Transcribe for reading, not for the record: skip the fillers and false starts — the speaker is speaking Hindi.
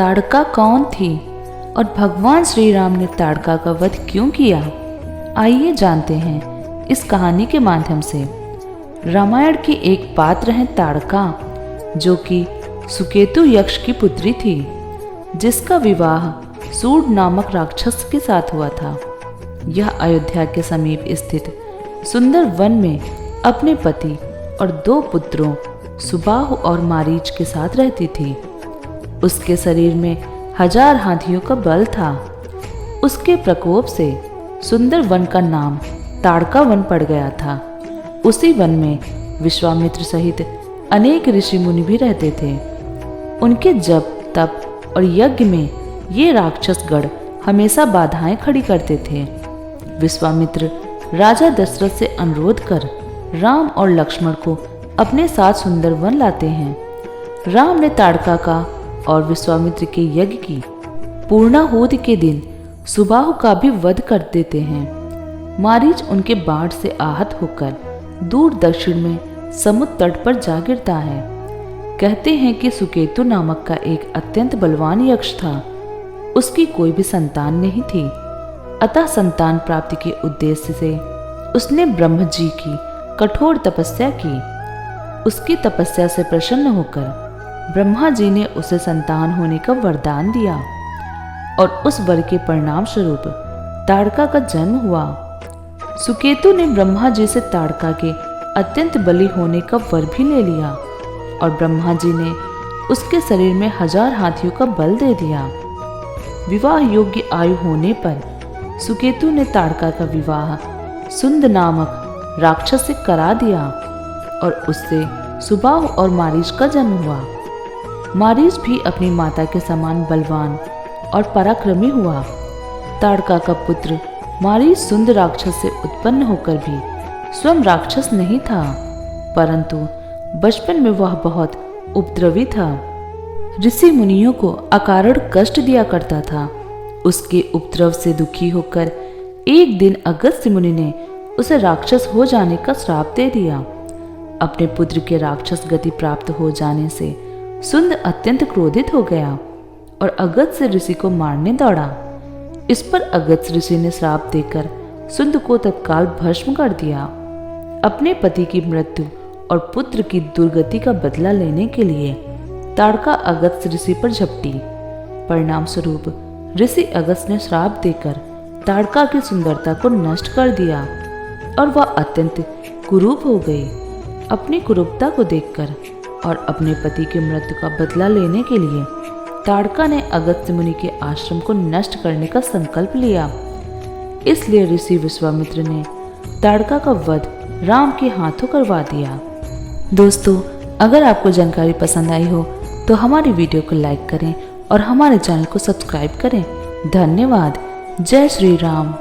ताड़का कौन थी और भगवान श्री राम ने ताड़का का वध क्यों किया? आइए जानते हैं इस कहानी के माध्यम से। रामायण की एक पात्र है ताड़का, जो कि सुकेतु यक्ष की पुत्री थी, जिसका विवाह सूड नामक राक्षस के साथ हुआ था। यह अयोध्या के समीप स्थित सुंदर वन में अपने पति और 2 पुत्रों सुबाहु और मारीच के साथ रहती थी। उसके शरीर में 1000 हाथियों का बल था। उसके प्रकोप से सुंदर वन का नाम ताड़का वन पड़ गया था। उसी वन में विश्वामित्र सहित अनेक ऋषि मुनि भी रहते थे। उनके जप तप और यज्ञ में ये राक्षसगण हमेशा बाधाएं खड़ी करते थे। विश्वामित्र राजा दशरथ से अनुरोध कर राम और लक्ष्मण को अपने साथ सुंदर वन लाते हैं। राम ने ताड़का का और विश्वामित्र के यज्ञ की पूर्णाहुति के दिन सुबाहु का भी वध कर देते हैं। मारीच उनके बाण से आहत होकर दूर दक्षिण में समुद्र तट पर जा गिरता है। कहते हैं कि सुकेतु नामक का एक अत्यंत बलवान यक्ष था। उसकी कोई भी संतान नहीं थी, अतः संतान प्राप्ति के उद्देश्य से उसने ब्रह्म जी की कठोर तपस्या की। उसकी तपस्या से प्रसन्न होकर ब्रह्मा जी ने उसे संतान होने का वरदान दिया और उस वर के परिणाम स्वरूप ताड़का का जन्म हुआ। सुकेतु ने ब्रह्मा जी से ताड़का के अत्यंत बली होने का वर भी ले लिया और ब्रह्मा जी ने उसके शरीर में 1000 हाथियों का बल दे दिया। विवाह योग्य आयु होने पर सुकेतु ने ताड़का का विवाह सुंद नामक राक्षस से करा दिया और उससे सुबाहु और मारीच का जन्म हुआ। मारीच भी अपनी माता के समान बलवान और पराक्रमी हुआ। ताड़का का पुत्र मारीच सुंद राक्षस से उत्पन्न होकर भी स्वयं राक्षस नहीं था, परंतु बचपन में वह बहुत उपद्रवी था। ऋषि मुनियों को अकारण कष्ट दिया करता था। उसके उपद्रव से दुखी होकर एक दिन अगस्त्य मुनि ने उसे राक्षस हो जाने का श्राप दे दिया। अपने पुत्र के राक्षस गति प्राप्त हो जाने से सुंद अत्यंत क्रोधित हो गया और अगस्त्य ऋषि को मारने दौड़ा। इस पर अगस्त्य ऋषि ने श्राप देकर सुंद को तत्काल भस्म कर दिया। अपने पति की मृत्यु और पुत्र की दुर्गति का बदला लेने के लिए ताड़का अगस्त्य ऋषि पर झपटी। परिणाम स्वरूप ऋषि अगस्त्य ने श्राप देकर ताड़का की सुंदरता को नष्ट कर दिया और वह अत्यंत कुरूप हो गई। अपनी कुरूपता को देखकर और अपने पति की मृत्यु का बदला लेने के लिए ताड़का ने अगस्त्य मुनि के आश्रम को नष्ट करने का संकल्प लिया। इसलिए ऋषि विश्वामित्र ने ताड़का का वध राम के हाथों करवा दिया। दोस्तों, अगर आपको जानकारी पसंद आई हो तो हमारी वीडियो को लाइक करें और हमारे चैनल को सब्सक्राइब करें। धन्यवाद। जय श्री राम।